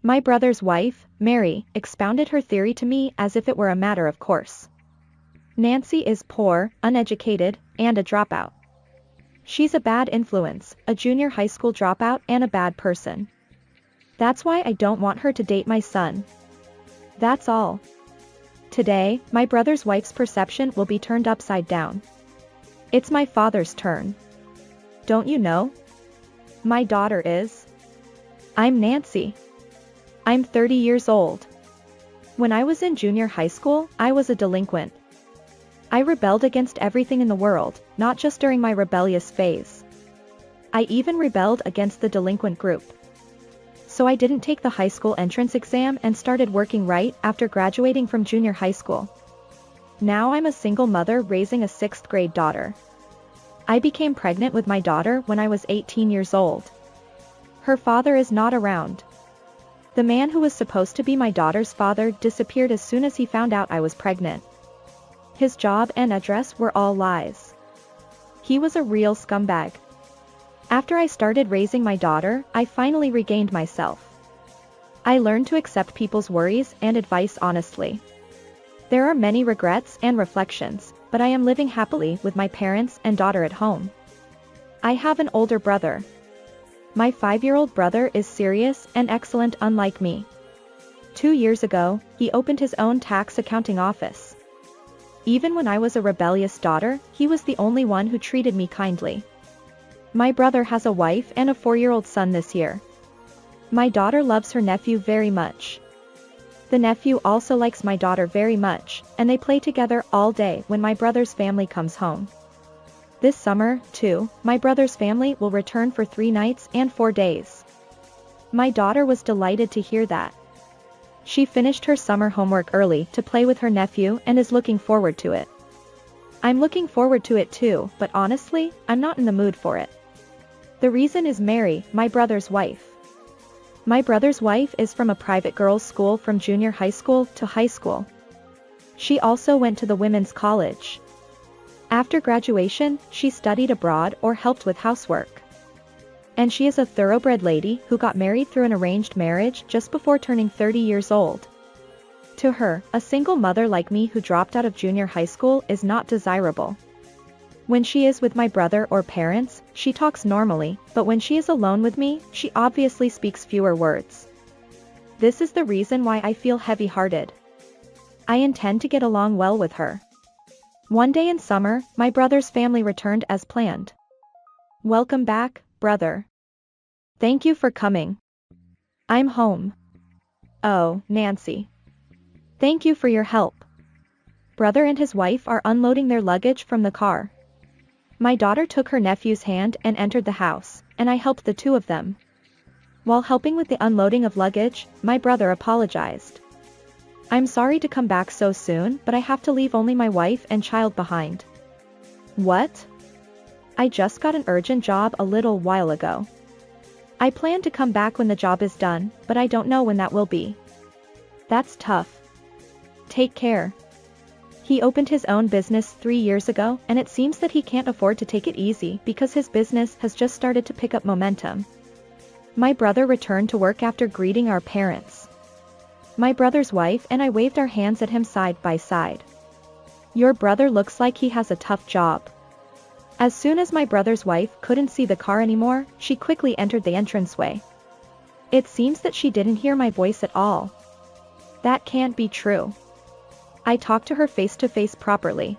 My brother's wife, Mary, expounded her theory to me as if it were a matter of course. Nancy is poor, uneducated, and a dropout. She's a bad influence, a junior high school dropout and a bad person. That's why I don't want her to date my son. That's all. Today, my brother's wife's perception will be turned upside down. It's my father's turn. Don't you know? My daughter is. I'm Nancy. I'm 30 years old. When I was in junior high school, I was a delinquent. I rebelled against everything in the world, not just during my rebellious phase. I even rebelled against the delinquent group. So I didn't take the high school entrance exam and started working right after graduating from junior high school. Now I'm a single mother raising a 6th grade daughter. I became pregnant with my daughter when I was 18 years old. Her father is not around. The man who was supposed to be my daughter's father disappeared as soon as he found out I was pregnant. His job and address were all lies. He was a real scumbag. After I started raising my daughter, I finally regained myself. I learned to accept people's worries and advice honestly. There are many regrets and reflections, but I am living happily with my parents and daughter at home. I have an older brother. My 5-year-old brother is serious and excellent unlike me. 2 years ago, he opened his own tax accounting office. Even when I was a rebellious daughter, he was the only one who treated me kindly. My brother has a wife and a 4-year-old son this year. My daughter loves her nephew very much. The nephew also likes my daughter very much, and they play together all day when my brother's family comes home. This summer, too, my brother's family will return for 3 nights and 4 days. My daughter was delighted to hear that. She finished her summer homework early to play with her nephew and is looking forward to it. I'm looking forward to it too, but honestly, I'm not in the mood for it. The reason is Mary, my brother's wife. My brother's wife is from a private girls' school from junior high school to high school. She also went to the women's college. After graduation, she studied abroad or helped with housework. And she is a thoroughbred lady who got married through an arranged marriage just before turning 30 years old. To her, a single mother like me who dropped out of junior high school is not desirable. When she is with my brother or parents, she talks normally, but when she is alone with me, she obviously speaks fewer words. This is the reason why I feel heavy-hearted. I intend to get along well with her. One day in summer, my brother's family returned as planned. Welcome back, brother. Thank you for coming. I'm home. Oh, Nancy. Thank you for your help. Brother and his wife are unloading their luggage from the car. My daughter took her nephew's hand and entered the house, and I helped the two of them. While helping with the unloading of luggage, my brother apologized. I'm sorry to come back so soon, but I have to leave only my wife and child behind. What? I just got an urgent job a little while ago. I plan to come back when the job is done, but I don't know when that will be. That's tough. Take care. He opened his own business 3 years ago, and it seems that he can't afford to take it easy because his business has just started to pick up momentum. My brother returned to work after greeting our parents. My brother's wife and I waved our hands at him side by side. Your brother looks like he has a tough job. As soon as my brother's wife couldn't see the car anymore, she quickly entered the entranceway. It seems that she didn't hear my voice at all. That can't be true. I talked to her face to face properly.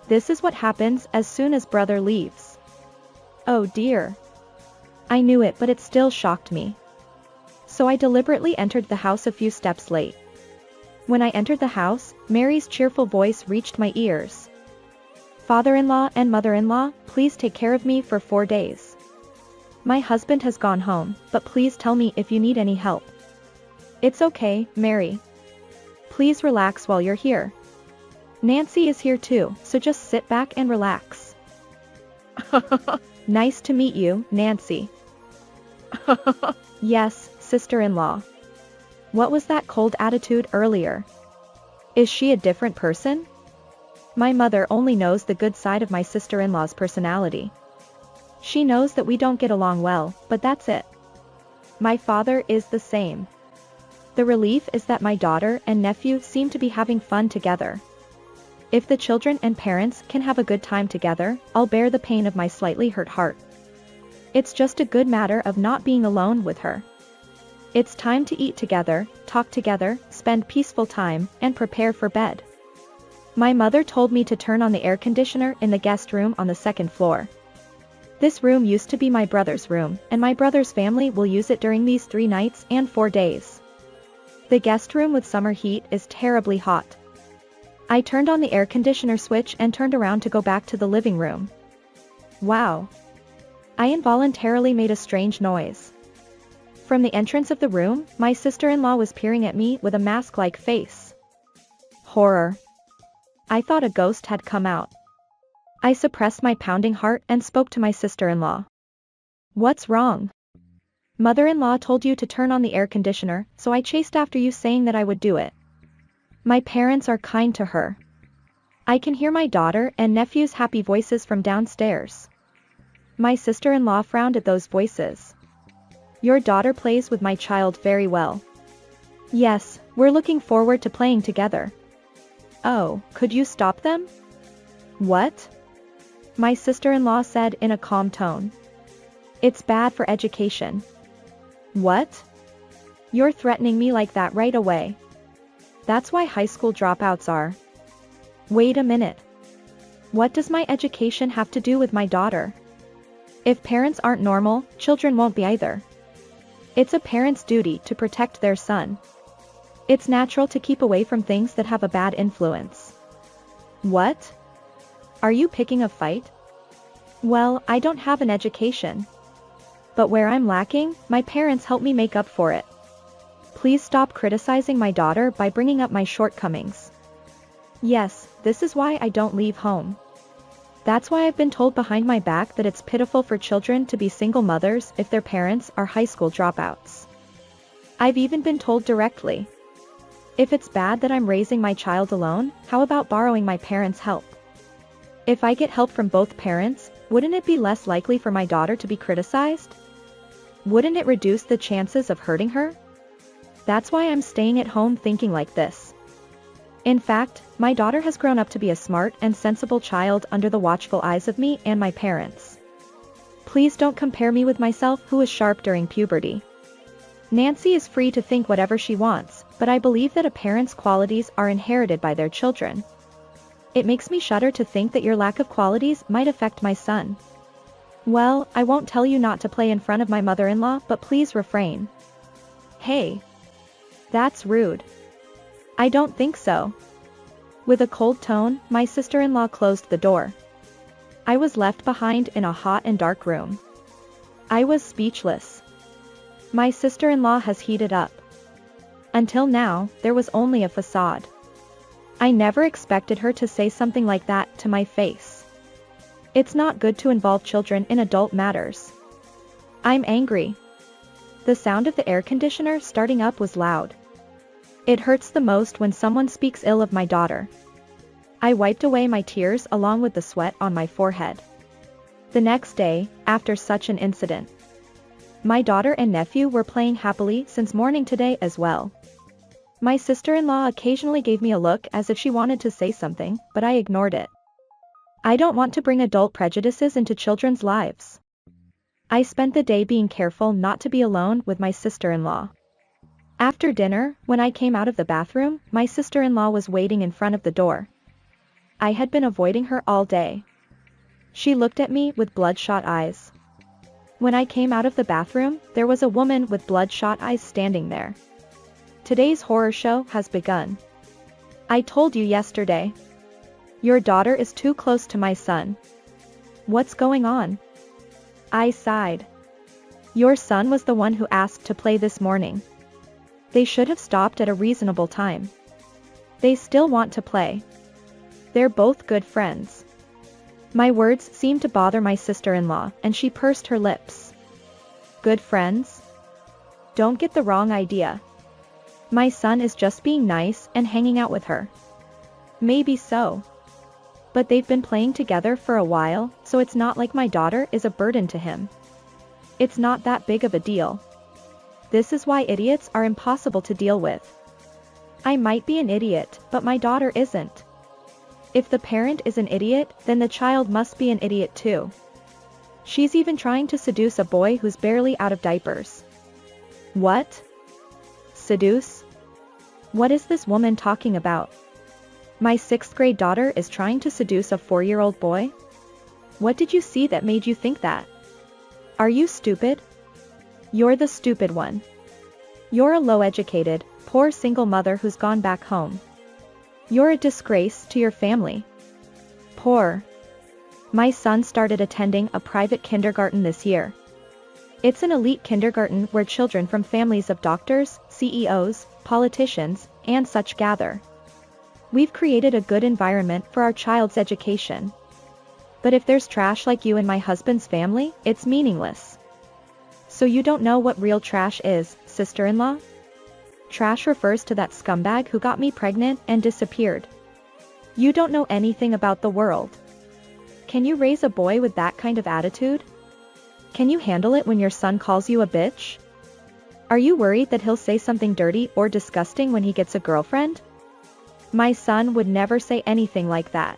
This is what happens as soon as brother leaves. Oh dear. I knew it, but it still shocked me. So I deliberately entered the house a few steps late. When I entered the house, Mary's cheerful voice reached my ears. Father-in-law and mother-in-law, please take care of me for 4 days. My husband has gone home, but please tell me if you need any help. It's okay, Mary. Please relax while you're here. Nancy is here too, so just sit back and relax. Nice to meet you, Nancy. Yes, sister-in-law. What was that cold attitude earlier? Is she a different person? My mother only knows the good side of my sister-in-law's personality. She knows that we don't get along well, but that's it. My father is the same. The relief is that my daughter and nephew seem to be having fun together. If the children and parents can have a good time together, I'll bear the pain of my slightly hurt heart. It's just a good matter of not being alone with her. It's time to eat together, talk together, spend peaceful time, and prepare for bed. My mother told me to turn on the air conditioner in the guest room on the second floor. This room used to be my brother's room, and my brother's family will use it during these 3 nights and 4 days. The guest room with summer heat is terribly hot. I turned on the air conditioner switch and turned around to go back to the living room. Wow! I involuntarily made a strange noise. From the entrance of the room, my sister-in-law was peering at me with a mask-like face. Horror! I thought a ghost had come out. I suppressed my pounding heart and spoke to my sister-in-law. What's wrong? Mother-in-law told you to turn on the air conditioner, so I chased after you saying that I would do it. My parents are kind to her. I can hear my daughter and nephew's happy voices from downstairs. My sister-in-law frowned at those voices. Your daughter plays with my child very well. Yes, we're looking forward to playing together. Oh, could you stop them? What? My sister-in-law said in a calm tone. It's bad for education. What? You're threatening me like that right away. That's why high school dropouts are. Wait a minute. What does my education have to do with my daughter? If parents aren't normal, children won't be either. It's a parent's duty to protect their son. It's natural to keep away from things that have a bad influence. What? Are you picking a fight? Well, I don't have an education. But where I'm lacking, my parents help me make up for it. Please stop criticizing my daughter by bringing up my shortcomings. Yes, this is why I don't leave home. That's why I've been told behind my back that it's pitiful for children to be single mothers if their parents are high school dropouts. I've even been told directly. If it's bad that I'm raising my child alone, how about borrowing my parents' help? If I get help from both parents, wouldn't it be less likely for my daughter to be criticized? Wouldn't it reduce the chances of hurting her? That's why I'm staying at home thinking like this. In fact, my daughter has grown up to be a smart and sensible child under the watchful eyes of me and my parents. Please don't compare me with myself, who was sharp during puberty. Nancy is free to think whatever she wants, but I believe that a parent's qualities are inherited by their children. It makes me shudder to think that your lack of qualities might affect my son. Well, I won't tell you not to play in front of my mother-in-law, but please refrain. Hey. That's rude. I don't think so. With a cold tone, my sister-in-law closed the door. I was left behind in a hot and dark room. I was speechless. My sister-in-law has heated up. Until now, there was only a facade. I never expected her to say something like that to my face. It's not good to involve children in adult matters. I'm angry. The sound of the air conditioner starting up was loud. It hurts the most when someone speaks ill of my daughter. I wiped away my tears along with the sweat on my forehead. The next day, after such an incident, my daughter and nephew were playing happily since morning today as well. My sister-in-law occasionally gave me a look as if she wanted to say something, but I ignored it. I don't want to bring adult prejudices into children's lives. I spent the day being careful not to be alone with my sister-in-law. After dinner, when I came out of the bathroom, my sister-in-law was waiting in front of the door. I had been avoiding her all day. She looked at me with bloodshot eyes. When I came out of the bathroom, there was a woman with bloodshot eyes standing there. Today's horror show has begun. I told you yesterday. Your daughter is too close to my son. What's going on? I sighed. Your son was the one who asked to play this morning. They should have stopped at a reasonable time. They still want to play. They're both good friends. My words seemed to bother my sister-in-law, and she pursed her lips. Good friends? Don't get the wrong idea. My son is just being nice and hanging out with her. Maybe so. But they've been playing together for a while, so it's not like my daughter is a burden to him. It's not that big of a deal. This is why idiots are impossible to deal with. I might be an idiot, but my daughter isn't. If the parent is an idiot, then the child must be an idiot too. She's even trying to seduce a boy who's barely out of diapers. What? Seduce? What is this woman talking about? My 6th grade daughter is trying to seduce a 4-year-old boy? What did you see that made you think that? Are you stupid? You're the stupid one. You're a low-educated, poor single mother who's gone back home. You're a disgrace to your family. Poor. My son started attending a private kindergarten this year. It's an elite kindergarten where children from families of doctors, CEOs, politicians, and such gather. We've created a good environment for our child's education. But if there's trash like you in my husband's family, it's meaningless. So you don't know what real trash is, sister-in-law? Trash refers to that scumbag who got me pregnant and disappeared. You don't know anything about the world. Can you raise a boy with that kind of attitude? Can you handle it when your son calls you a bitch? Are you worried that he'll say something dirty or disgusting when he gets a girlfriend? My son would never say anything like that.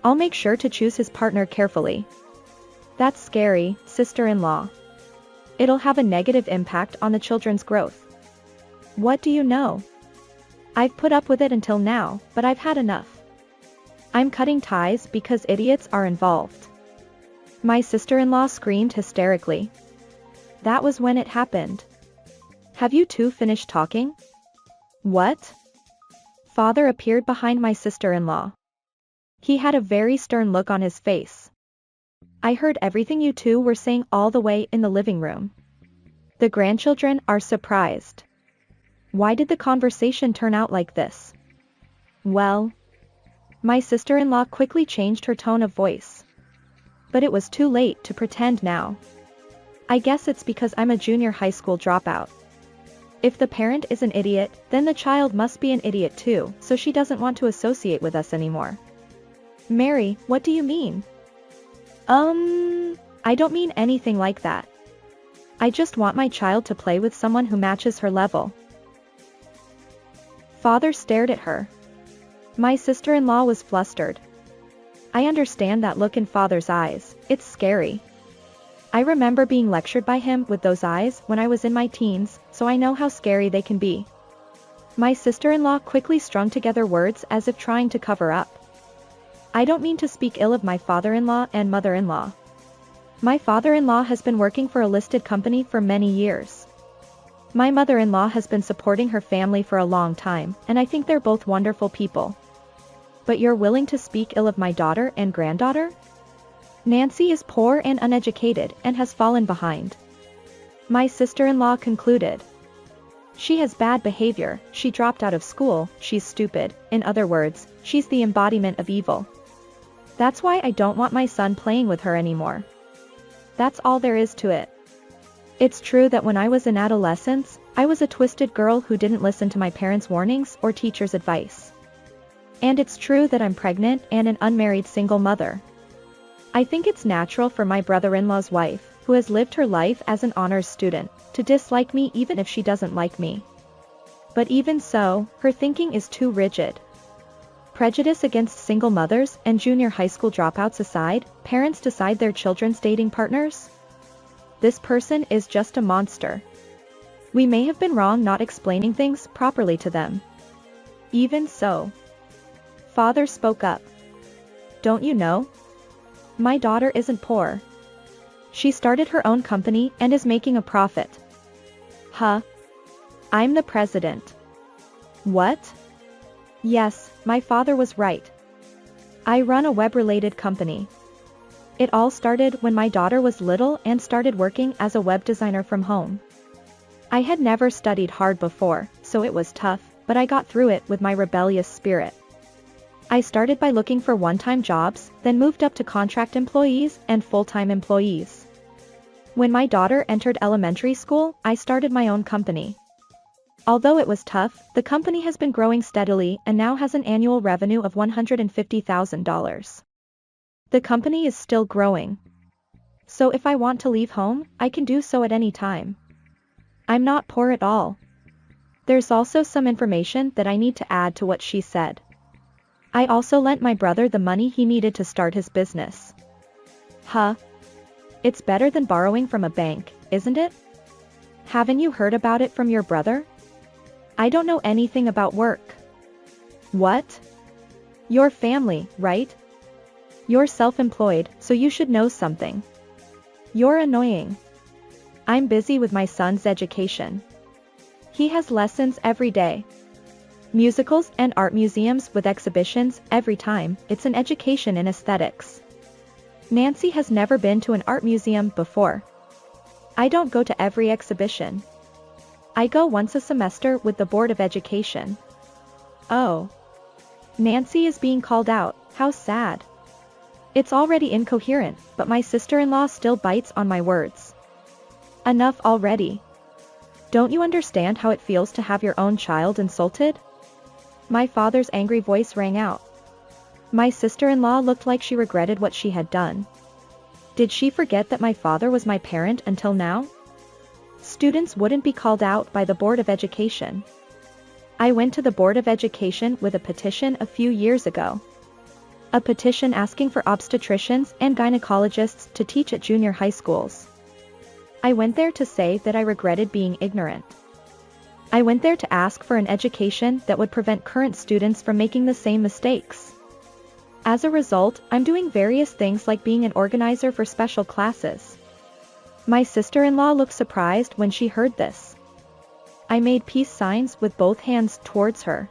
I'll make sure to choose his partner carefully. That's scary, sister-in-law. It'll have a negative impact on the children's growth. What do you know? I've put up with it until now, but I've had enough. I'm cutting ties because idiots are involved. My sister-in-law screamed hysterically. That was when it happened. Have you two finished talking? What? Father appeared behind my sister-in-law. He had a very stern look on his face. I heard everything you two were saying all the way in the living room. The grandchildren are surprised. Why did the conversation turn out like this? Well, my sister-in-law quickly changed her tone of voice. But it was too late to pretend now. I guess it's because I'm a junior high school dropout. If the parent is an idiot, then the child must be an idiot too, so she doesn't want to associate with us anymore. Mary, what do you mean? I don't mean anything like that. I just want my child to play with someone who matches her level. Father stared at her. My sister-in-law was flustered. I understand that look in Father's eyes, it's scary. I remember being lectured by him with those eyes when I was in my teens, so I know how scary they can be. My sister-in-law quickly strung together words as if trying to cover up. I don't mean to speak ill of my father-in-law and mother-in-law. My father-in-law has been working for a listed company for many years. My mother-in-law has been supporting her family for a long time, and I think they're both wonderful people. But you're willing to speak ill of my daughter and granddaughter? Nancy is poor and uneducated and has fallen behind. My sister-in-law concluded. She has bad behavior, she dropped out of school, she's stupid, in other words, she's the embodiment of evil. That's why I don't want my son playing with her anymore. That's all there is to it. It's true that when I was in adolescence, I was a twisted girl who didn't listen to my parents' warnings or teachers' advice. And it's true that I'm pregnant and an unmarried single mother. I think it's natural for my brother-in-law's wife, who has lived her life as an honors student, to dislike me even if she doesn't like me. But even so, her thinking is too rigid. Prejudice against single mothers and junior high school dropouts aside, parents decide their children's dating partners? This person is just a monster. We may have been wrong not explaining things properly to them. Even so. Father spoke up. Don't you know? My daughter isn't poor. She started her own company and is making a profit. Huh? I'm the president. What? Yes, my father was right. I run a web-related company. It all started when my daughter was little and started working as a web designer from home. I had never studied hard before, so it was tough, but I got through it with my rebellious spirit. I started by looking for one-time jobs, then moved up to contract employees and full-time employees. When my daughter entered elementary school, I started my own company. Although it was tough, the company has been growing steadily and now has an annual revenue of $150,000. The company is still growing. So if I want to leave home, I can do so at any time. I'm not poor at all. There's also some information that I need to add to what she said. I also lent my brother the money he needed to start his business. Huh? It's better than borrowing from a bank, isn't it? Haven't you heard about it from your brother? I don't know anything about work. What? Your family, right? You're self-employed, so you should know something. You're annoying. I'm busy with my son's education. He has lessons every day. Musicals and art museums with exhibitions every time. It's an education in aesthetics. Nancy has never been to an art museum before. I don't go to every exhibition. I go once a semester with the Board of Education. Oh. Nancy is being called out, how sad. It's already incoherent, but my sister-in-law still bites on my words. Enough already. Don't you understand how it feels to have your own child insulted? My father's angry voice rang out. My sister-in-law looked like she regretted what she had done. Did she forget that my father was my parent until now? Students wouldn't be called out by the Board of Education. I went to the Board of Education with a petition a few years ago. A petition asking for obstetricians and gynecologists to teach at junior high schools. I went there to say that I regretted being ignorant. I went there to ask for an education that would prevent current students from making the same mistakes. As a result, I'm doing various things like being an organizer for special classes. My sister-in-law looked surprised when she heard this. I made peace signs with both hands towards her.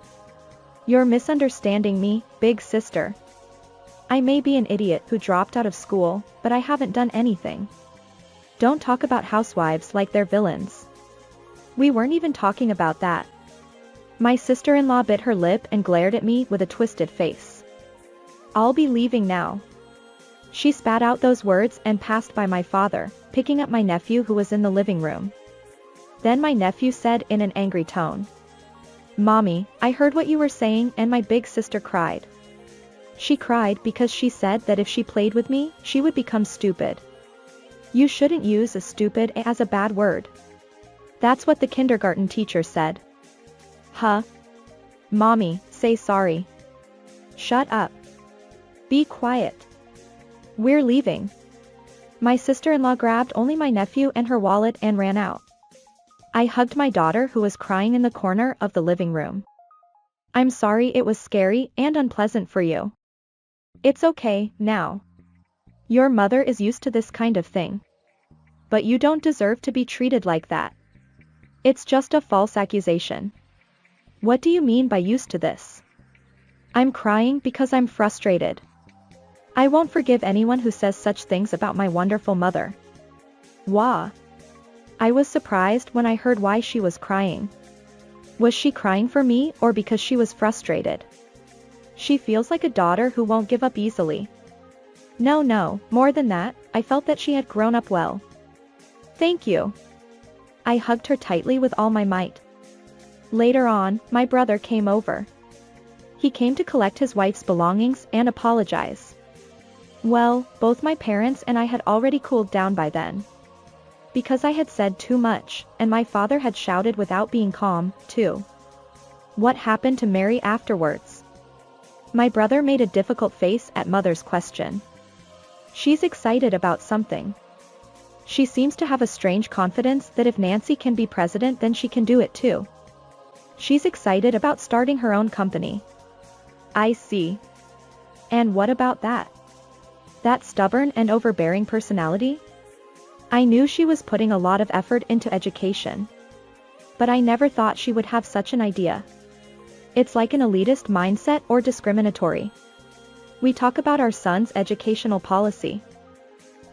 You're misunderstanding me, big sister. I may be an idiot who dropped out of school, but I haven't done anything. Don't talk about housewives like they're villains. We weren't even talking about that. My sister-in-law bit her lip and glared at me with a twisted face. I'll be leaving now. She spat out those words and passed by my father, picking up my nephew who was in the living room. Then my nephew said in an angry tone. Mommy, I heard what you were saying and my big sister cried. She cried because she said that if she played with me, she would become stupid. You shouldn't use a stupid as a bad word. That's what the kindergarten teacher said. Huh? Mommy, say sorry. Shut up. Be quiet. We're leaving. My sister-in-law grabbed only my nephew and her wallet and ran out. I hugged my daughter who was crying in the corner of the living room. I'm sorry it was scary and unpleasant for you. It's okay, now. Your mother is used to this kind of thing. But you don't deserve to be treated like that. It's just a false accusation. What do you mean by used to this? I'm crying because I'm frustrated. I won't forgive anyone who says such things about my wonderful mother. Wah. I was surprised when I heard why she was crying. Was she crying for me or because she was frustrated? She feels like a daughter who won't give up easily. No, more than that, I felt that she had grown up well. Thank you. I hugged her tightly with all my might. Later on, my brother came over. He came to collect his wife's belongings and apologize. Well, both my parents and I had already cooled down by then. Because I had said too much, and my father had shouted without being calm, too. What happened to Mary afterwards? My brother made a difficult face at Mother's question. She's excited about something. She seems to have a strange confidence that if Nancy can be president then she can do it too. She's excited about starting her own company. I see. And what about that? That stubborn and overbearing personality? I knew she was putting a lot of effort into education. But I never thought she would have such an idea. It's like an elitist mindset or discriminatory. We talk about our son's educational policy.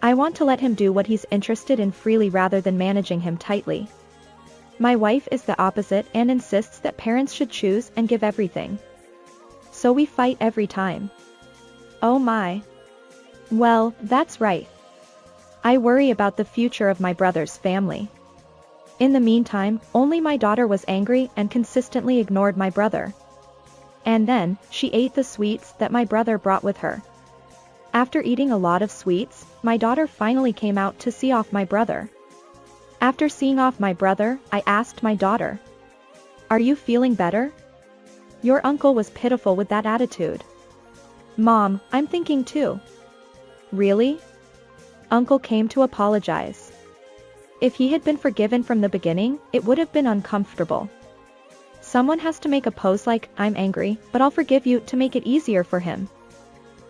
I want to let him do what he's interested in freely rather than managing him tightly. My wife is the opposite and insists that parents should choose and give everything. So we fight every time. Oh my. Well, that's right. I worry about the future of my brother's family. In the meantime, only my daughter was angry and consistently ignored my brother. And then, she ate the sweets that my brother brought with her. After eating a lot of sweets, my daughter finally came out to see off my brother. After seeing off my brother, I asked my daughter. Are you feeling better? Your uncle was pitiful with that attitude. Mom, I'm thinking too. Really? Uncle came to apologize. If he had been forgiven from the beginning, it would have been uncomfortable. Someone has to make a pose like, I'm angry, but I'll forgive you to make it easier for him.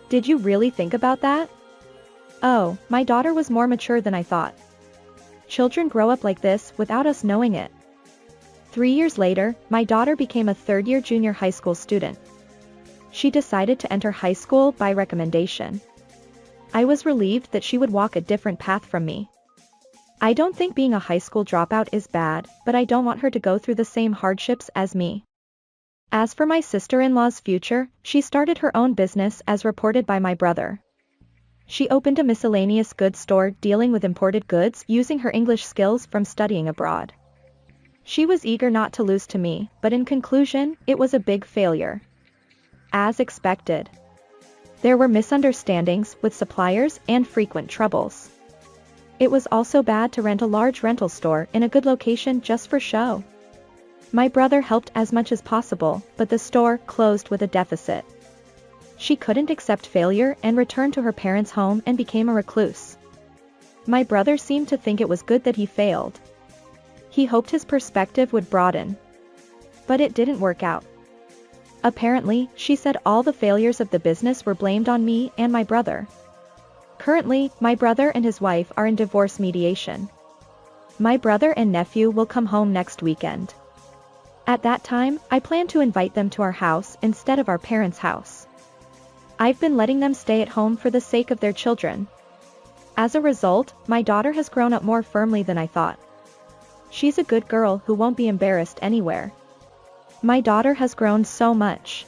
Did you really think about that? Oh, my daughter was more mature than I thought. Children grow up like this without us knowing it. 3 years later, my daughter became a third-year junior high school student. She decided to enter high school by recommendation. I was relieved that she would walk a different path from me. I don't think being a high school dropout is bad, but I don't want her to go through the same hardships as me. As for my sister-in-law's future, she started her own business as reported by my brother. She opened a miscellaneous goods store dealing with imported goods using her English skills from studying abroad. She was eager not to lose to me, but in conclusion, it was a big failure. As expected. There were misunderstandings with suppliers and frequent troubles. It was also bad to rent a large rental store in a good location just for show. My brother helped as much as possible, but the store closed with a deficit. She couldn't accept failure and returned to her parents' home and became a recluse. My brother seemed to think it was good that he failed. He hoped his perspective would broaden. But it didn't work out. Apparently, she said all the failures of the business were blamed on me and my brother. Currently, my brother and his wife are in divorce mediation. My brother and nephew will come home next weekend. At that time, I plan to invite them to our house instead of our parents' house. I've been letting them stay at home for the sake of their children. As a result, my daughter has grown up more firmly than I thought. She's a good girl who won't be embarrassed anywhere. My daughter has grown so much.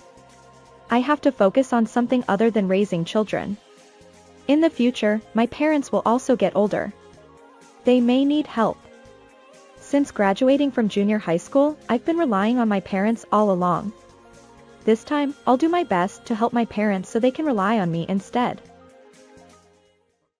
I have to focus on something other than raising children. In the future, my parents will also get older. They may need help. Since graduating from junior high school, I've been relying on my parents all along. This time, I'll do my best to help my parents so they can rely on me instead.